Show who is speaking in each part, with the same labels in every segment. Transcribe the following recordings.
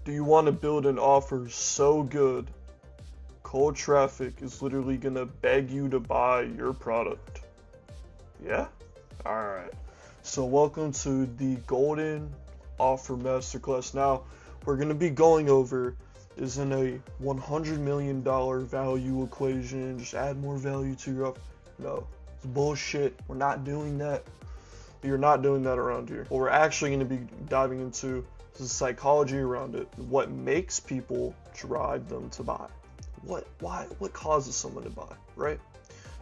Speaker 1: Do you want to build an offer so good, cold traffic is literally gonna beg you to buy your product? Yeah? Alright. So welcome to the Golden Offer Masterclass. Now, we're gonna be going over, isn't a $100 million value equation, just add more value to your offer. No, it's bullshit. We're not doing that. You're not doing that around here. What we're actually gonna be diving into is the psychology around it. What makes people drive them to buy? What causes someone to buy, right?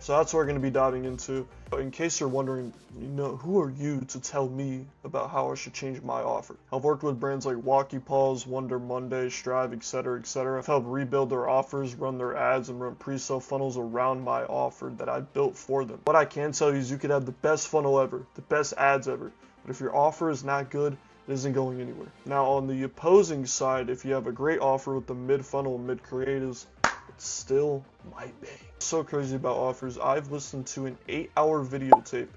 Speaker 1: So that's what we're going to be diving into. In case you're wondering, who are you to tell me about how I should change my offer? I've worked with brands like Walkie Paws, Wonder Monday, Strive, etc., etc. I've helped rebuild their offers, run their ads, and run pre-sale funnels around my offer that I built for them. What I can tell you is you could have the best funnel ever, the best ads ever, but if your offer is not good, it isn't going anywhere. Now, on the opposing side, if you have a great offer with the mid-funnel and mid-creatives, it still might be. So crazy about offers. I've listened to an 8-hour videotape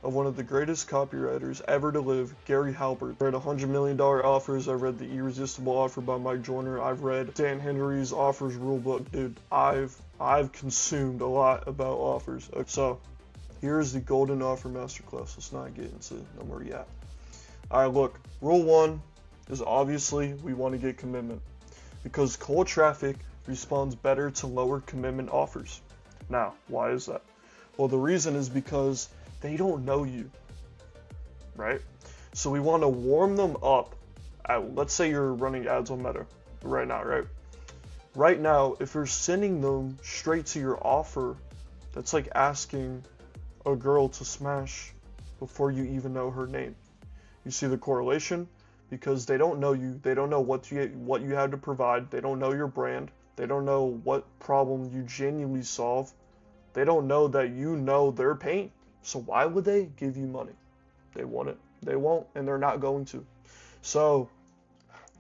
Speaker 1: of one of the greatest copywriters ever to live, Gary Halbert. I read $100 million offers. I read The Irresistible Offer by Mike Joyner. I've read Dan Henry's Offers Rulebook. Dude, I've consumed a lot about offers. So here's the Golden Offer Masterclass. Let's not get into no more yet. Alright, look, rule 1 is obviously we want to get commitment because cold traffic responds better to lower commitment offers. Now, why is that? Well, the reason is because they don't know you, right? So we want to warm them up. Let's say you're running ads on Meta right now, right? Right now, if you're sending them straight to your offer, that's like asking a girl to smash before you even know her name. You see the correlation? Because they don't know you, they don't know what you have to provide, they don't know your brand, they don't know what problem you genuinely solve, they don't know that you know their pain. So why would they give you money? They want it, they won't, and they're not going to. So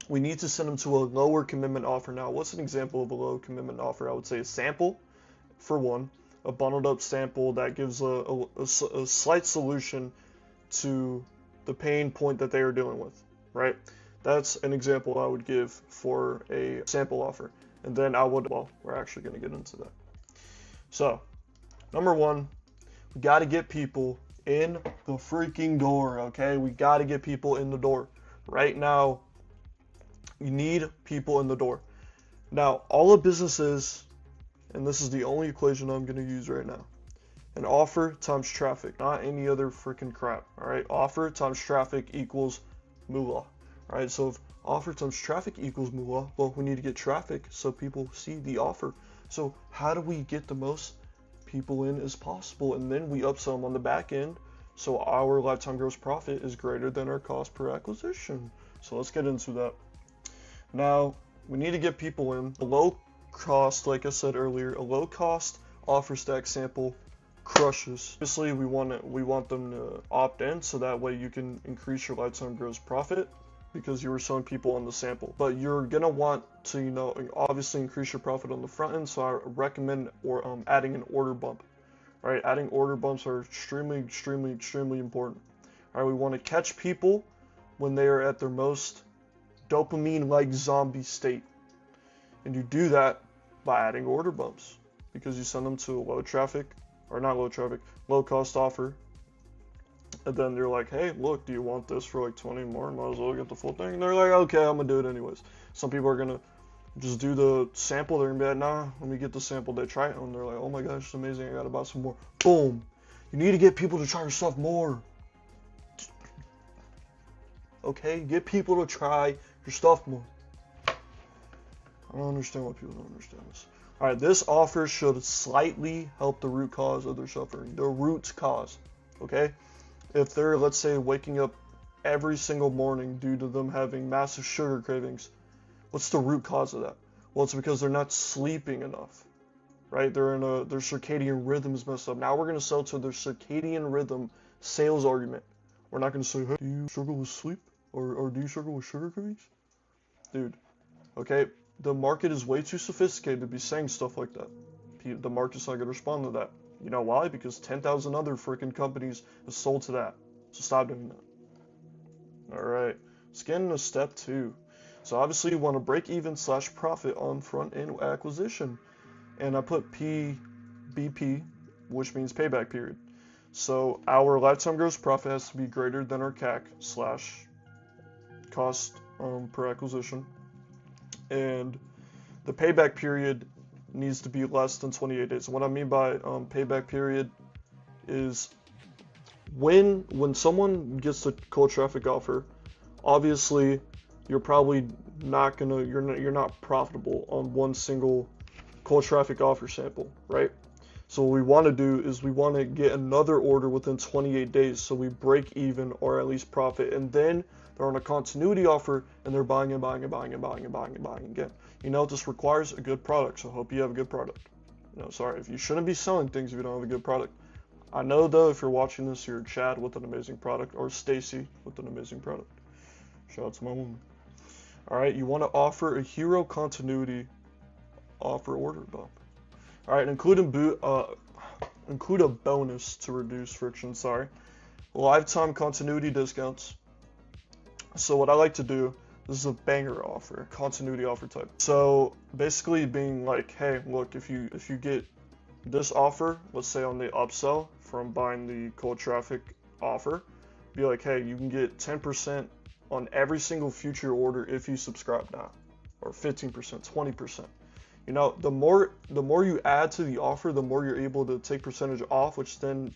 Speaker 1: we need to send them to a lower commitment offer. Now, what's an example of a low commitment offer? I would say a sample, for one, a bundled up sample that gives a slight solution to the pain point that they are dealing with, right? That's an example I would give for a sample offer. And then we're actually going to get into that. So, number 1, we got to get people in the freaking door, okay? We got to get people in the door. Right now, you need people in the door. Now, all a business is, and this is the only equation I'm going to use right now, an offer times traffic, not any other freaking crap, all right? Offer times traffic equals moolah, all right? So if offer times traffic equals moolah, well, we need to get traffic so people see the offer. So how do we get the most people in as possible? And then we upsell them on the back end so our lifetime gross profit is greater than our cost per acquisition. So let's get into that. Now, we need to get people in. A low cost, like I said earlier, a low cost offer stack sample crushes. Obviously, we want them to opt in so that way you can increase your lifetime gross profit because you were selling people on the sample. But you're gonna want to, obviously increase your profit on the front end. So I recommend adding an order bump. Right, adding order bumps are extremely important. All right, we want to catch people when they are at their most dopamine-like zombie state, and you do that by adding order bumps because you send them to a low cost offer, and then they're like, hey, look, do you want this for like 20 more? Might as well get the full thing. And they're like, okay, I'm gonna do it anyways. Some people are gonna just do the sample. They're gonna be like, nah, let me get the sample. They try it and they're like, oh my gosh, it's amazing, I gotta buy some more. Boom. You need to get people to try your stuff more. Okay, get people to try your stuff more. I don't understand why people don't understand this. Alright, this offer should slightly help the root cause of their suffering. The root cause, okay? If they're, let's say, waking up every single morning due to them having massive sugar cravings, what's the root cause of that? Well, it's because they're not sleeping enough, right? Their circadian rhythm is messed up. Now we're going to sell to their circadian rhythm sales argument. We're not going to say, hey, do you struggle with sleep? Or do you struggle with sugar cravings? Dude, okay? The market is way too sophisticated to be saying stuff like that. The market's not going to respond to that. You know why? Because 10,000 other freaking companies have sold to that. So stop doing that. Alright, let's get into step 2. So obviously you want to break even / profit on front end acquisition. And I put PBP, which means payback period. So our lifetime gross profit has to be greater than our CAC / cost per acquisition. And the payback period needs to be less than 28 days. And what I mean by payback period is when someone gets a cold traffic offer, obviously you're probably not gonna you're not profitable on one single cold traffic offer sample, right? So what we want to do is we want to get another order within 28 days so we break even or at least profit, and then they're on a continuity offer and they're buying and buying and buying and buying and buying and buying again. You know, this requires a good product, so I hope you have a good product. Sorry, if you shouldn't be selling things if you don't have a good product. I know though, if you're watching this, you're Chad with an amazing product, or Stacy with an amazing product. Shout out to my woman. Alright, you want to offer a hero continuity offer order bump. Alright, include a bonus to reduce friction, lifetime continuity discounts. So what I like to do, this is a banger offer, continuity offer type. So basically being like, hey, look, if you get this offer, let's say on the upsell from buying the cold traffic offer, be like, hey, you can get 10% on every single future order if you subscribe now, or 15%, 20%. You know, the more you add to the offer, the more you're able to take percentage off, which then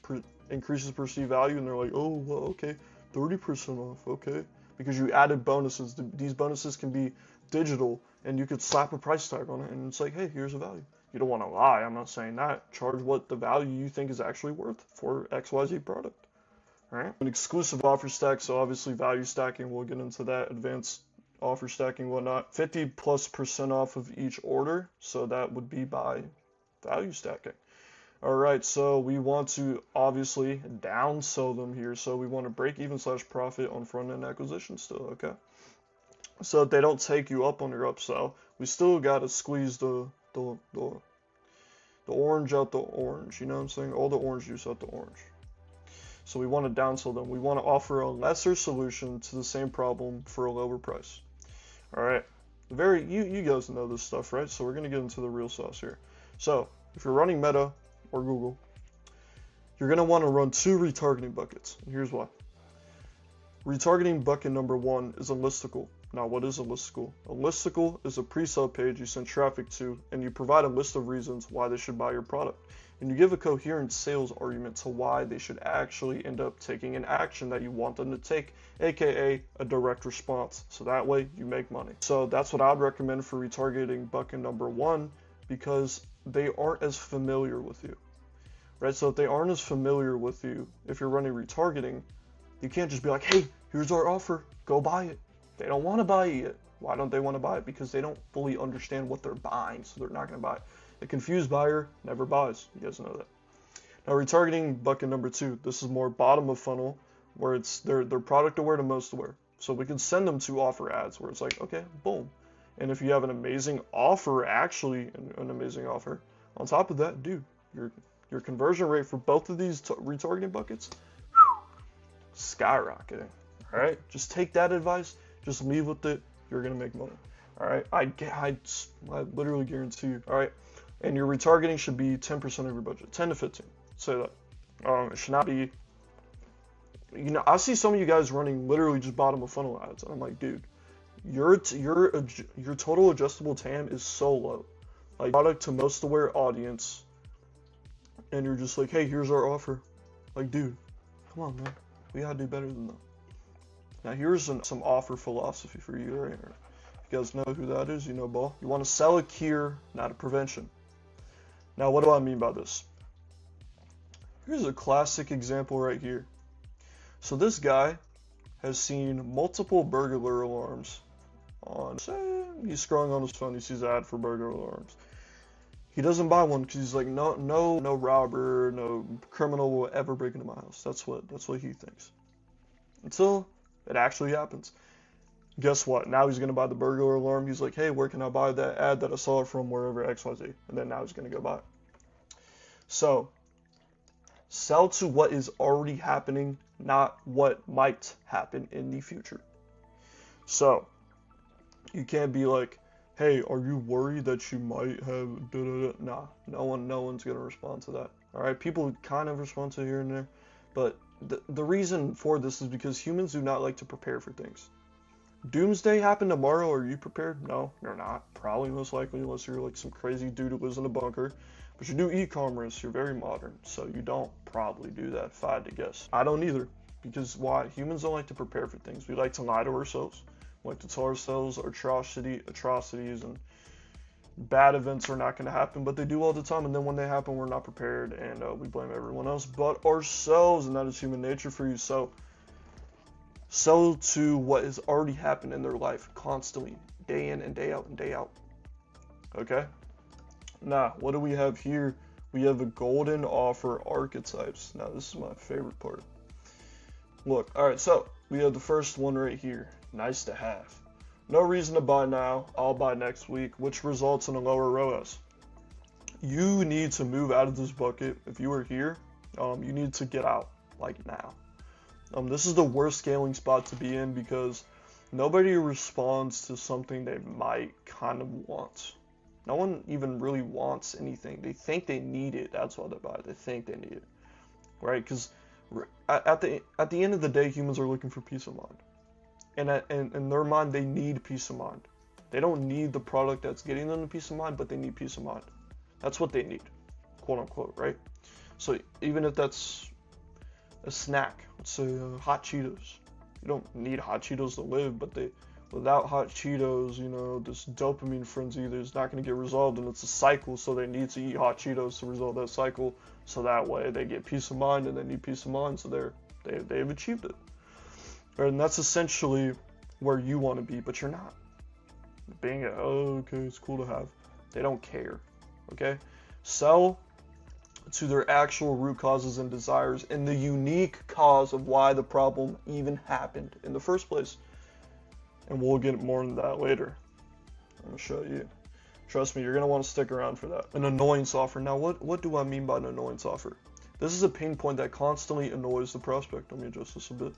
Speaker 1: increases perceived value, and they're like, oh, well, okay, 30% off, okay, because you added bonuses. These bonuses can be digital, and you could slap a price tag on it, and it's like, hey, here's a value. You don't want to lie, I'm not saying that. Charge what the value you think is actually worth for XYZ product. All right? An exclusive offer stack, so obviously value stacking, we'll get into that, advanced offer stacking, whatnot. 50+% off of each order, so that would be by value stacking. All right, so we want to obviously downsell them here, so we want to break even / profit on front end acquisition still, okay? So if they don't take you up on your upsell, we still got to squeeze the orange out the orange, you know what I'm saying? All the orange juice out the orange. So we want to downsell them. We want to offer a lesser solution to the same problem for a lower price. All right, you guys know this stuff, right? So we're gonna get into the real sauce here. So if you're running Meta or Google, you're gonna want to run 2 retargeting buckets. And here's why. Retargeting bucket number 1 is a listicle. Now, what is a listicle? A listicle is a pre-sale page you send traffic to, and you provide a list of reasons why they should buy your product. And you give a coherent sales argument to why they should actually end up taking an action that you want them to take, aka a direct response. So that way you make money. So that's what I'd recommend for retargeting bucket number 1, because they aren't as familiar with you, right? So if they aren't as familiar with you, if you're running retargeting, you can't just be like, hey, here's our offer, go buy it. They don't want to buy it yet. Why don't they want to buy it? Because they don't fully understand what they're buying, so they're not going to buy it. A confused buyer never buys. You guys know that. Now, retargeting bucket number 2. This is more bottom of funnel, where it's they're product aware to most aware. So we can send them to offer ads where it's like, okay, boom. And if you have an amazing offer, actually an amazing offer, on top of that, dude, your conversion rate for both of these retargeting buckets, skyrocketing. All right, just take that advice. Just leave with it. You're gonna make money. All right, I literally guarantee you. All right, and your retargeting should be 10% of your budget, 10 to 15. Say that. It should not be. You know, I see some of you guys running literally just bottom of funnel ads, and I'm like, dude, your total adjustable TAM is so low, like product to most aware audience, and you're just like, hey, here's our offer. Like, dude, come on, man, we gotta do better than that. Now here's some offer philosophy for you right here. If you guys know who that is, you know ball. You want to sell a cure, not a prevention. Now what do I mean by this? Here's a classic example right here. So this guy has seen multiple burglar alarms on, say, he's scrolling on his phone, he sees an ad for burglar alarms. He doesn't buy one because he's like, no robber, no criminal will ever break into my house. That's what he thinks. Until it actually happens. Guess what? Now he's going to buy the burglar alarm. He's like, hey, where can I buy that ad that I saw it from wherever XYZ? And then now he's going to go buy it. So, sell to what is already happening, not what might happen in the future. So, You can't be like, hey, are you worried that you might have da-da-da? Nah, no one's gonna respond to that. All right, people kind of respond to it here and there, but the reason for this is because humans do not like to prepare for things. Doomsday happen tomorrow, are you prepared? No, you're not. Probably most likely, unless you're like some crazy dude who lives in a bunker. But you do e-commerce, you're very modern, so you don't probably do that if I had to guess. I don't either, because why? Humans don't like to prepare for things. We like to lie to ourselves. We like to tell ourselves atrocities and bad events are not going to happen, but they do all the time, and then when they happen, we're not prepared, and we blame everyone else but ourselves, and that is human nature for you. So to what has already happened in their life constantly, day in and day out and day out. Okay? Now, what do we have here? We have a golden offer archetypes. Now, this is my favorite part. Look, alright, so we have the first one right here. Nice to have. No reason to buy now, I'll buy next week, which results in a lower ROAS. You need to move out of this bucket. If you are here, you need to get out, like now. This is the worst scaling spot to be in because nobody responds to something they might kind of want. No one even really wants anything. They think they need it. That's why they buy it. They think they need it, right? Because at the end of the day, humans are looking for peace of mind, and in their mind, they need peace of mind. They don't need the product that's getting them the peace of mind, but they need peace of mind. That's what they need, quote unquote, right? So even if that's a snack, let's say hot Cheetos. You don't need hot Cheetos to live, but without hot Cheetos, you know, this dopamine frenzy is not going to get resolved, and it's a cycle, so they need to eat hot Cheetos to resolve that cycle, so that way they get peace of mind, and they need peace of mind, so they've achieved it. Right, and that's essentially where you want to be, but you're not. Being okay, it's cool to have. They don't care, okay? Sell to their actual root causes and desires and the unique cause of why the problem even happened in the first place. And we'll get more into that later. I'm gonna show you. Trust me, you're gonna want to stick around for that. An annoyance offer. Now, what do I mean by an annoyance offer? This is a pain point that constantly annoys the prospect. Let me adjust this a bit.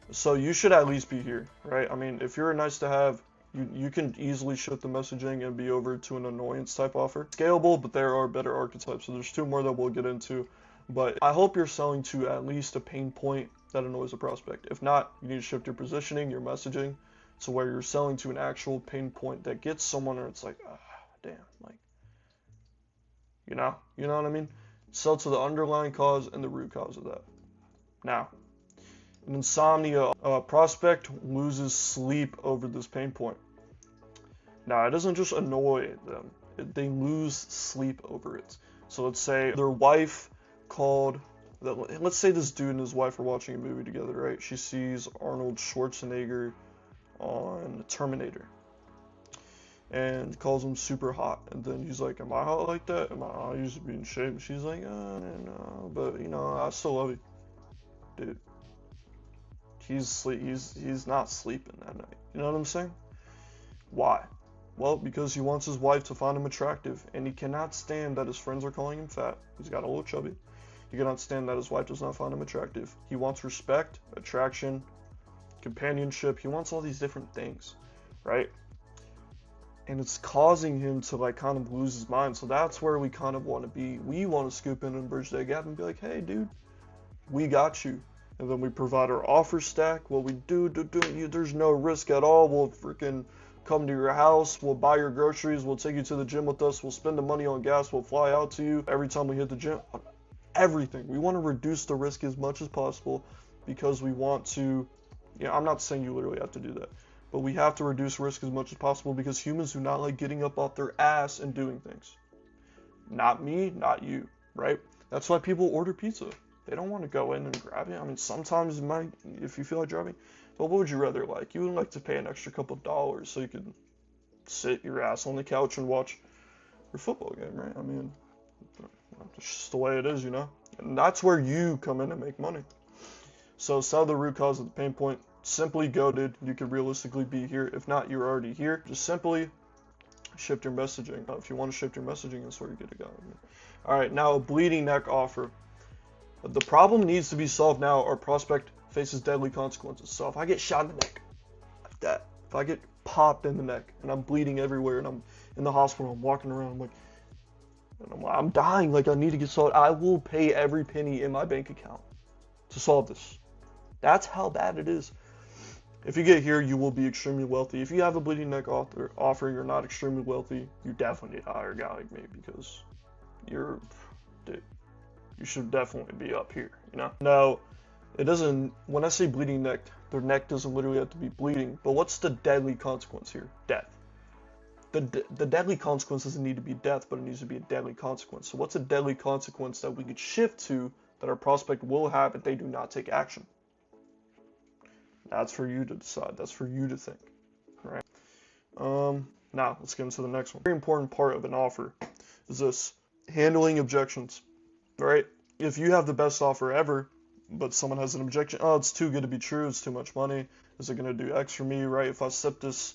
Speaker 1: So you should at least be here, right? I mean, if you're a nice to have, you can easily shift the messaging and be over to an annoyance type offer. Scalable, but there are better archetypes. So there's two more that we'll get into. But I hope you're selling to at least a pain point that annoys the prospect. If not, you need to shift your positioning, your messaging, to where you're selling to an actual pain point that gets someone, or it's like, damn, like, you know what I mean? Sell to the underlying cause and the root cause of that. Now, an insomnia prospect loses sleep over this pain point. Now, it doesn't just annoy them. They lose sleep over it. So let's say their wife called, let's say this dude and his wife are watching a movie together, right? She sees Arnold Schwarzenegger on Terminator and calls him super hot. And then he's like, am I hot like that? I used to be in shape. She's like, no, but you know, I still love you. Dude. He's not sleeping that night. You know what I'm saying? Why? Well, because he wants his wife to find him attractive, and he cannot stand that his friends are calling him fat. He's got a little chubby. He cannot stand that his wife does not find him attractive. He wants respect, attraction, companionship. He wants all these different things, right? And it's causing him to like kind of lose his mind. So that's where we kind of want to be. We want to scoop in and bridge that gap and be like, hey, dude, we got you. And then we provide our offer stack. What we do, there's no risk at all. We'll freaking come to your house. We'll buy your groceries. We'll take you to the gym with us. We'll spend the money on gas. We'll fly out to you every time we hit the gym. Everything. We want to reduce the risk as much as possible because we want to, I'm not saying you literally have to do that, but we have to reduce risk as much as possible because humans do not like getting up off their ass and doing things. Not me, not you, right? That's why people order pizza. They don't want to go in and grab it. I mean, sometimes it might, if you feel like driving. But what would you rather like? You would like to pay an extra couple dollars so you could sit your ass on the couch and watch your football game, right? I mean, it's just the way it is, And that's where you come in and make money. So sell the root cause of the pain point. Simply goated. You could realistically be here. If not, you're already here. Just simply shift your messaging. If you want to shift your messaging, that's where you get to go. All right, now a bleeding neck offer. The problem needs to be solved now. Our prospect faces deadly consequences. So if I get shot in the neck, like that, if I get popped in the neck and I'm bleeding everywhere and I'm in the hospital, I'm walking around, I'm dying, like I need to get solved. I will pay every penny in my bank account to solve this. That's how bad it is. If you get here, you will be extremely wealthy. If you have a bleeding neck offer and you're not extremely wealthy, you definitely need to hire a guy like me because you should definitely be up here, you know? Now, it doesn't, when I say bleeding neck, their neck doesn't literally have to be bleeding, but what's the deadly consequence here? Death. The deadly consequence doesn't need to be death, but it needs to be a deadly consequence. So what's a deadly consequence that we could shift to that our prospect will have if they do not take action? That's for you to decide. That's for you to think, right? Now let's get into the next one. Very important part of an offer is this: handling objections, right? If you have the best offer ever, but someone has an objection, oh, it's too good to be true, it's too much money, is it going to do X for me, right? If I sip this,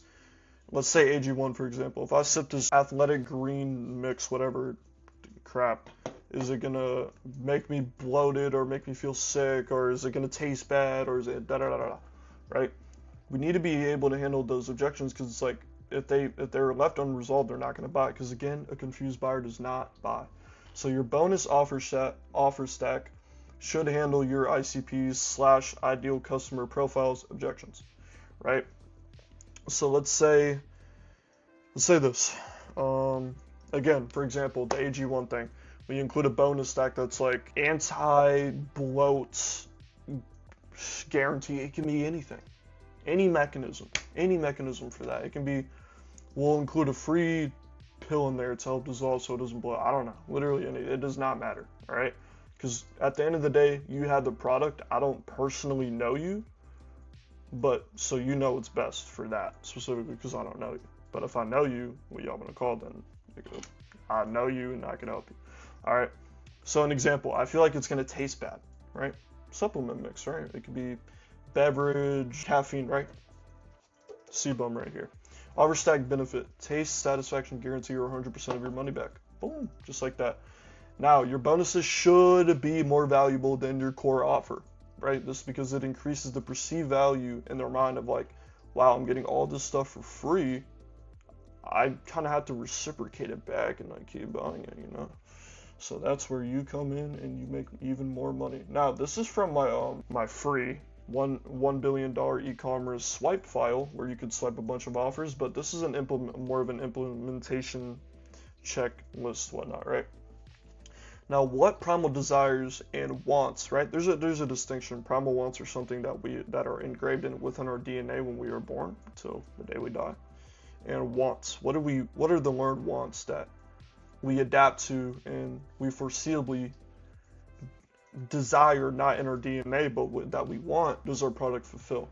Speaker 1: let's say AG1 for example, if I sip this athletic green mix, whatever crap, is it going to make me bloated or make me feel sick, or is it going to taste bad, or is it da-da-da-da, right? We need to be able to handle those objections because it's like, if they're left unresolved, they're not going to buy, because again, a confused buyer does not buy. So your bonus offer stack should handle your ICPs / ideal customer profiles objections, right? So let's say this. Again, for example, the AG1 thing. We include a bonus stack that's like anti-bloat guarantee. It can be anything, any mechanism for that. It can be, we'll include a free pill in there to help dissolve so it doesn't blow. I don't know, literally it does not matter, all right? Because at the end of the day, you have the product. I don't personally know you, but so you know what's best for that specifically, because I don't know you. But if I know you, well, y'all gonna call, then I know you and I can help you. All right. So an example, I feel like it's gonna taste bad, right? Supplement mix, right? It could be beverage, caffeine, right? CBUM right here. Offer stack benefit, taste satisfaction guarantee, or 100% of your money back. Boom, just like that. Now, your bonuses should be more valuable than your core offer, right? This is because it increases the perceived value in their mind of like, wow, I'm getting all this stuff for free. I kind of have to reciprocate it back and I keep buying it, you know? So that's where you come in and you make even more money. Now, this is from my free $1 billion e-commerce swipe file where you could swipe a bunch of offers, but this is more of an implementation checklist, whatnot, right? Now, what primal desires and wants, right? There's a distinction. Primal wants are something that are engraved within our DNA when we are born till the day we die. And wants, what are the learned wants that we adapt to and we foreseeably desire, not in our DNA, but that we want, does our product fulfill?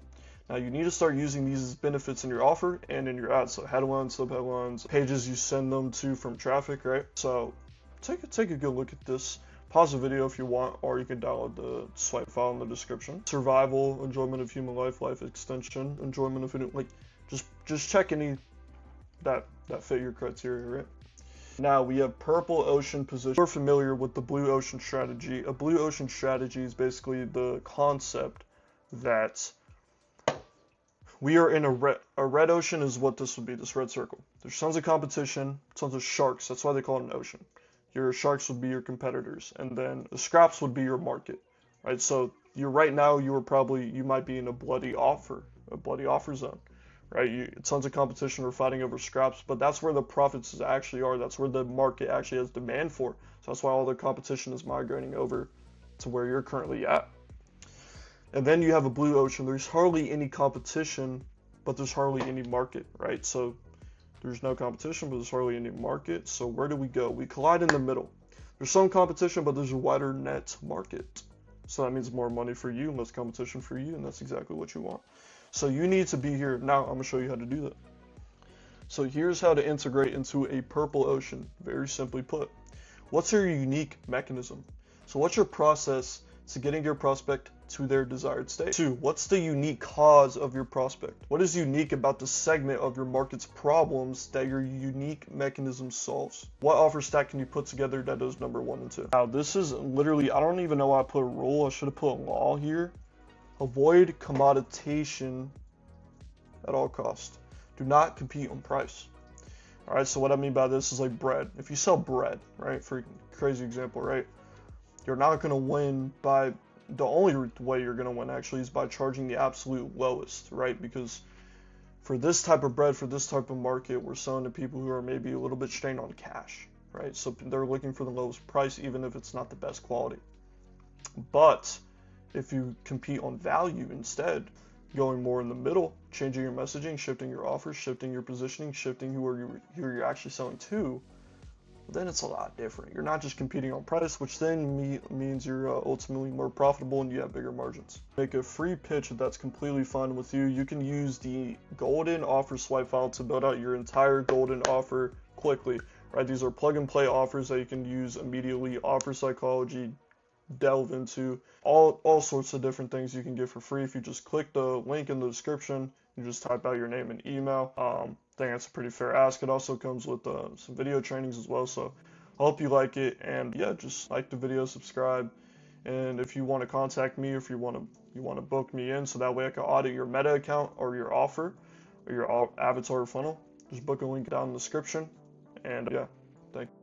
Speaker 1: Now, you need to start using these as benefits in your offer and in your ads. So headlines, subheadlines, pages you send them to from traffic, right? So take a good look at this. Pause the video if you want, or you can download the swipe file in the description. Survival, enjoyment of human life, life extension, enjoyment of it, like just check any that fit your criteria, right? Now we have purple ocean position. We're familiar with the blue ocean strategy. A blue ocean strategy is basically the concept that we are in a red ocean is what this would be, this red circle. There's tons of competition, tons of sharks. That's why they call it an ocean. Your sharks would be your competitors, and then the scraps would be your market, right? So you might be in a bloody offer zone, right? Tons of competition are fighting over scraps, but that's where the profits actually are. That's where the market actually has demand for. So that's why all the competition is migrating over to where you're currently at. And then you have a blue ocean. There's hardly any competition, but there's hardly any market, right? So there's no competition, but there's hardly any market. So where do we go? We collide in the middle. There's some competition, but there's a wider net market. So that means more money for you, less competition for you, and that's exactly what you want. So you need to be here. Now I'm going to show you how to do that. So here's how to integrate into a purple ocean. Very simply put. What's your unique mechanism? So what's your process to getting your prospect to their desired state? 2, what's the unique cause of your prospect? What is unique about the segment of your market's problems that your unique mechanism solves? What offer stack can you put together that does number 1 and 2? Now this is literally, I don't even know why I put a rule. I should have put a law here. Avoid commoditation at all costs. Do not compete on price. All right, so what I mean by this is like bread. If you sell bread, right, for crazy example, right, you're not going to win by, the only way you're going to win actually is by charging the absolute lowest, right? Because for this type of bread, for this type of market, we're selling to people who are maybe a little bit strained on cash, right? So they're looking for the lowest price, even if it's not the best quality. But if you compete on value instead, going more in the middle, changing your messaging, shifting your offers, shifting your positioning, shifting who you're actually selling to, then it's a lot different. You're not just competing on price, which then means you're ultimately more profitable and you have bigger margins. Make a free pitch if that's completely fine with you. You can use the golden offer swipe file to build out your entire golden offer quickly. Right? These are plug and play offers that you can use immediately. Offer psychology, delve into all sorts of different things you can get for free if you just click the link in the description. You just type out your name and email. I think that's a pretty fair ask. It also comes with some video trainings as well, so I hope you like it. And yeah, just like the video, subscribe, and if you want to contact me, if you want to book me in, so that way I can audit your Meta account or your offer or your avatar funnel, just book a link down in the description. And yeah, thank you.